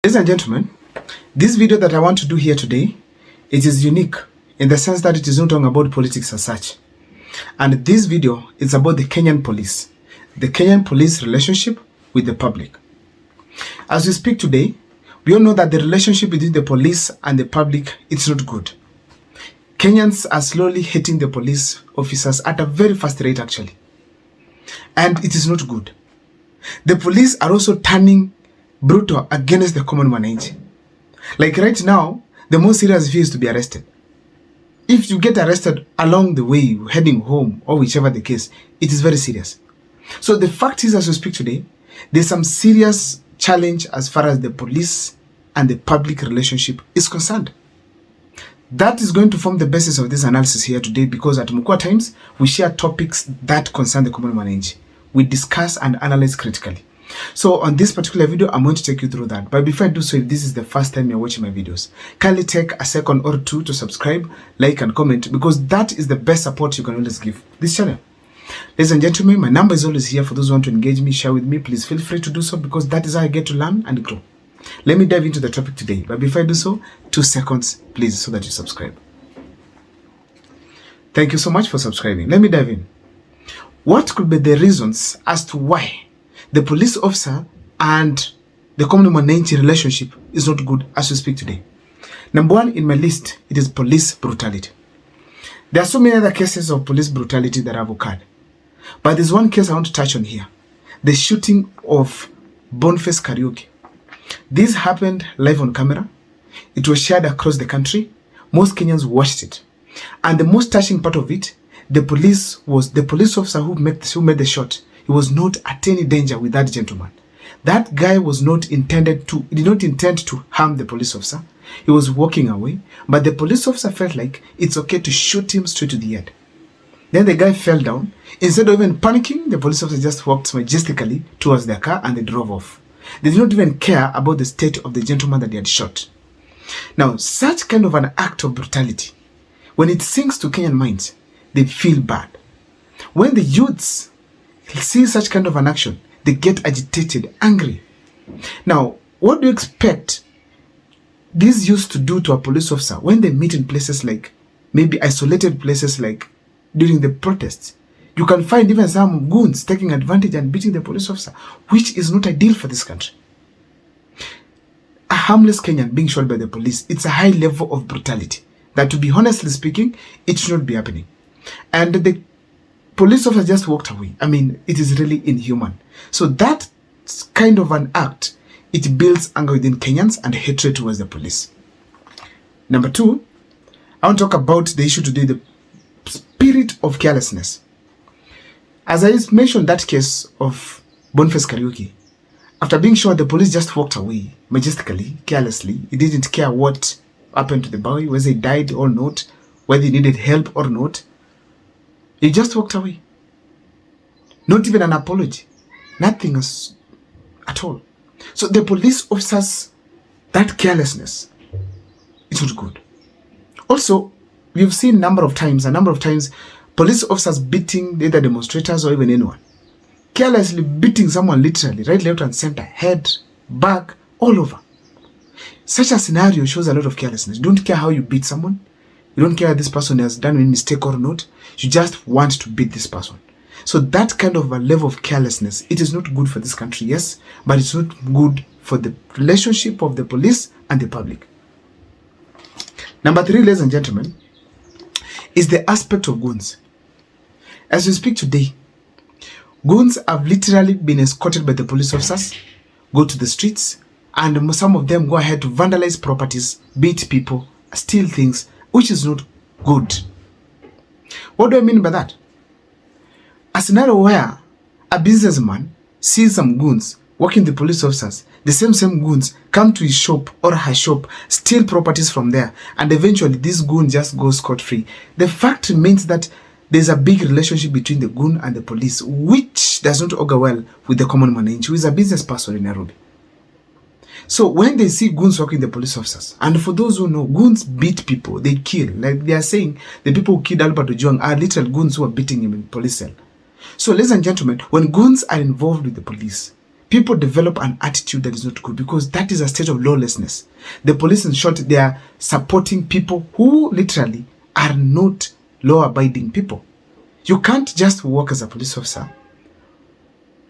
Ladies and gentlemen, this video that I want to do here today, it is unique in the sense that it is not talking about politics as such. And this video is about the Kenyan police relationship with the public. As we speak today, we all know that the relationship between the police and the public is not good. Kenyans are slowly hating the police officers at a very fast rate actually. And it is not good. The police are also turning brutal against the common manage. Like right now, the most serious view is to be arrested. If you get arrested along the way, heading home, or whichever the case, it is very serious. So the fact is, as we speak today, there's some serious challenge as far as the police and the public relationship is concerned. That is going to form the basis of this analysis here today, because at Mukwa Times, we share topics that concern the common manage. We discuss and analyze critically. So on this particular video, I'm going to take you through that. But before I do so, if this is the first time you're watching my videos, kindly take a second or two to subscribe, like and comment, because that is the best support you can always give this channel. Ladies and gentlemen, my number is always here for those who want to engage me, share with me. Please feel free to do so, because that is how I get to learn and grow. Let me dive into the topic today. But before I do so, 2 seconds, please, so that you subscribe. Thank you so much for subscribing. Let me dive in. What could be the reasons as to why the police officer and the common manage relationship is not good as we speak today? Number one in my list, it is police brutality. There are so many other cases of police brutality that have occurred. But there's one case I want to touch on here. The shooting of Boniface Kariuki. This happened live on camera. It was shared across the country. Most Kenyans watched it. And the most touching part of it, the police officer who made the shot. He was not at any danger with that gentleman. That guy did not intend to harm the police officer. He was walking away, but the police officer felt like it's okay to shoot him straight to the head. Then the guy fell down. Instead of even panicking, the police officer just walked majestically towards their car and they drove off. They did not even care about the state of the gentleman that they had shot. Now, such kind of an act of brutality, when it sinks to Kenyan minds, they feel bad. When the youths see such kind of an action, they get agitated, angry. Now, what do you expect these youths to do to a police officer when they meet in places like, maybe isolated places like during the protests? You can find even some goons taking advantage and beating the police officer, which is not ideal for this country. A harmless Kenyan being shot by the police, it's a high level of brutality that, to be honestly speaking, it should not be happening. And the police officer just walked away. I mean, it is really inhuman. So that kind of an act, it builds anger within Kenyans and hatred towards the police. Number two, I want to talk about the issue today, the spirit of carelessness. As I mentioned that case of Boniface Kariuki, after being shot, the police just walked away majestically, carelessly. He didn't care what happened to the boy, whether he died or not, whether he needed help or not. He just walked away. Not even an apology. Nothing else at all. So the police officers, that carelessness, it's not good. Also, we've seen a number of times, police officers beating either demonstrators or even anyone. Carelessly beating someone literally, right, left and center, head, back, all over. Such a scenario shows a lot of carelessness. You don't care how you beat someone. You don't care if this person has done any mistake or not. You just want to beat this person. So that kind of a level of carelessness, it is not good for this country, yes, but it's not good for the relationship of the police and the public. Number three, ladies and gentlemen, is the aspect of goons. As we speak today, goons have literally been escorted by the police officers, go to the streets, and some of them go ahead to vandalize properties, beat people, steal things, which is not good. What do I mean by that? A scenario where a businessman sees some goons working the police officers, the same goons come to his shop or her shop, steal properties from there, and eventually this goon just goes scot-free. The fact remains that there's a big relationship between the goon and the police, which does not augur well with the common man, who is a business person in Nairobi. So when they see goons working the police officers, and for those who know, goons beat people, they kill. Like they are saying, the people who killed Albert Ojwang are literal goons who are beating him in police cell. So ladies and gentlemen, when goons are involved with the police, people develop an attitude that is not good, because that is a state of lawlessness. The police, in short, they are supporting people who literally are not law-abiding people. You can't just work as a police officer,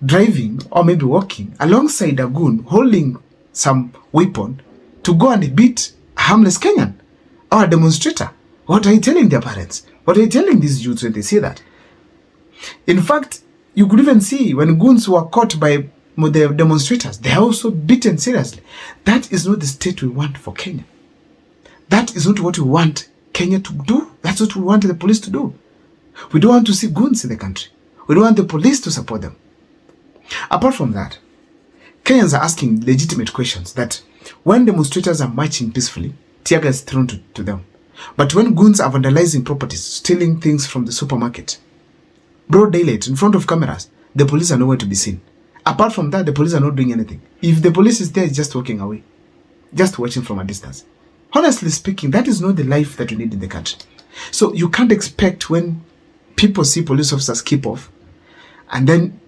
driving or maybe walking alongside a goon holding some weapon to go and beat a harmless Kenyan or a demonstrator. What are you telling their parents? What are you telling these youths when they say that? In fact, you could even see when goons were caught by the demonstrators, they are also beaten seriously. That is not the state we want for Kenya. That is not what we want Kenya to do. That's what we want the police to do. We don't want to see goons in the country. We don't want the police to support them. Apart from that, Kenyans are asking legitimate questions that when demonstrators are marching peacefully, tear gas is thrown to them. But when goons are vandalizing properties, stealing things from the supermarket, broad daylight, in front of cameras, the police are nowhere to be seen. Apart from that, the police are not doing anything. If the police is there, it's just walking away, just watching from a distance. Honestly speaking, that is not the life that we need in the country. So you can't expect when people see police officers keep off, and then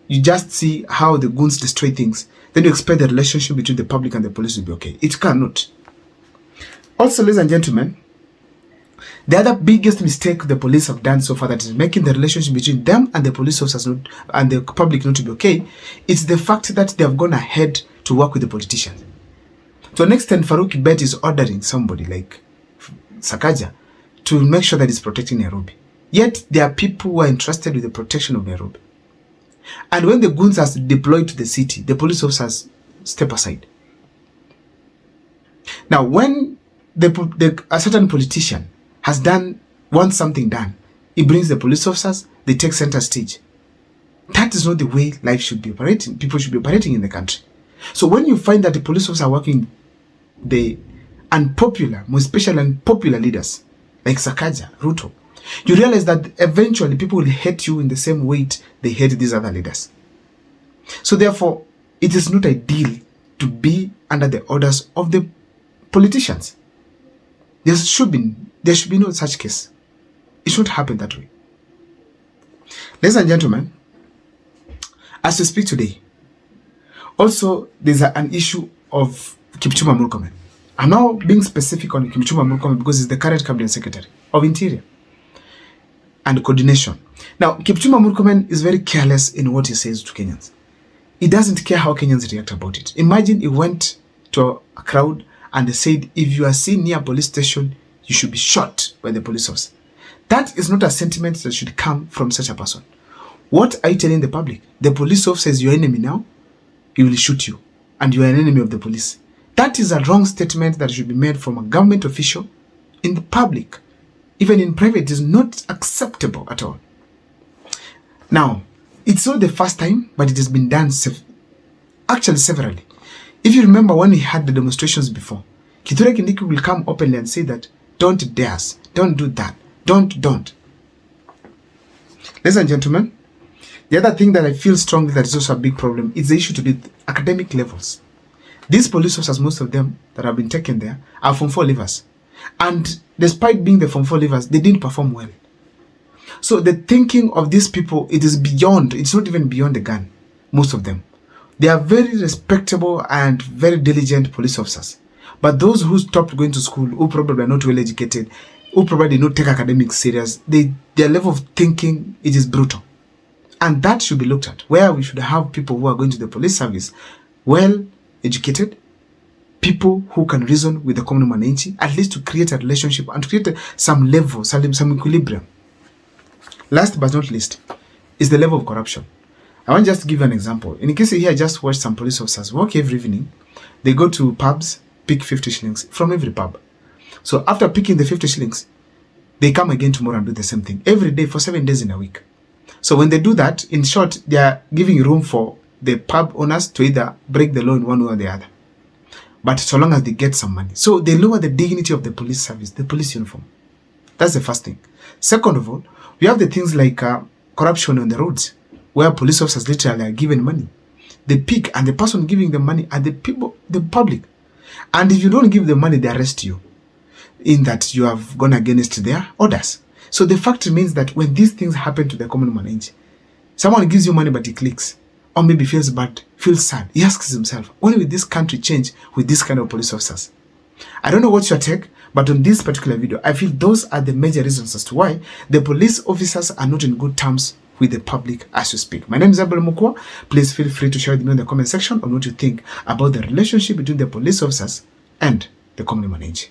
you just see how the goons destroy things, then you expect the relationship between the public and the police will be okay. It cannot. Also, ladies and gentlemen, the other biggest mistake the police have done so far that is making the relationship between them and the police officers and the public not to be okay, is the fact that they have gone ahead to work with the politicians. To an extent, Farouk Bet is ordering somebody like Sakaja to make sure that he's protecting Nairobi. Yet, there are people who are entrusted with the protection of Nairobi. And when the goons are deployed to the city, the police officers step aside. Now, when a certain politician wants something done, he brings the police officers, they take center stage. That is not the way life should be operating. People should be operating in the country. So when you find that the police officers are working the unpopular, most especially unpopular leaders like Sakaja, Ruto, you realize that eventually people will hate you in the same weight they hate these other leaders. So therefore, it is not ideal to be under the orders of the politicians. There should be no such case. It should happen that way. Ladies and gentlemen, as we speak today, also there's an issue of Kipchumba Murkomen. I'm now being specific on Kipchumba Murkomen because he's the current cabinet secretary of Interior and Coordination. Now, Kipchumba Murkomen is very careless in what he says to Kenyans. He doesn't care how Kenyans react about it. Imagine he went to a crowd and they said, if you are seen near a police station, you should be shot by the police officer. That is not a sentiment that should come from such a person. What are you telling the public? The police officer is your enemy now. He will shoot you. And you are an enemy of the police. That is a wrong statement that should be made from a government official in the public. Even in private, it is not acceptable at all. Now, it's not the first time, but it has been done actually severally. If you remember when we had the demonstrations before, Kithure Kindiki will come openly and say that, don't dare us, don't do that, don't. Ladies and gentlemen, the other thing that I feel strongly that is also a big problem is the issue to do with academic levels. These police officers, most of them that have been taken there, are Form 4 leavers. And despite being the Form 4 leavers, they didn't perform well. So the thinking of these people, it's not even beyond the gun, most of them. They are very respectable and very diligent police officers. But those who stopped going to school, who probably are not well educated, who probably don't take academics serious, their level of thinking, it is brutal. And that should be looked at, where we should have people who are going to the police service, well educated, people who can reason with the common mananchi, at least to create a relationship and to create some level, some equilibrium. Last but not least, is the level of corruption. I want just to give you an example. In case here, I just watched some police officers work every evening. They go to pubs, pick 50 shillings from every pub. So after picking the 50 shillings, they come again tomorrow and do the same thing every day for 7 days in a week. So when they do that, in short, they are giving room for the pub owners to either break the law in one way or the other. But so long as they get some money. So they lower the dignity of the police service, the police uniform. That's the first thing. Second of all, we have the things like corruption on the roads, where police officers literally are given money. They pick, and the person giving the money are the people, the public. And if you don't give the money, they arrest you, in that you have gone against their orders. So the fact remains that when these things happen to the common man, someone gives you money but he clicks, or maybe feels bad, feels sad. He asks himself, when will this country change with this kind of police officers? I don't know what's your take, but on this particular video, I feel those are the major reasons as to why the police officers are not in good terms with the public as we speak. My name is Abel Mukwa. Please feel free to share with me in the comment section on what you think about the relationship between the police officers and the common manager.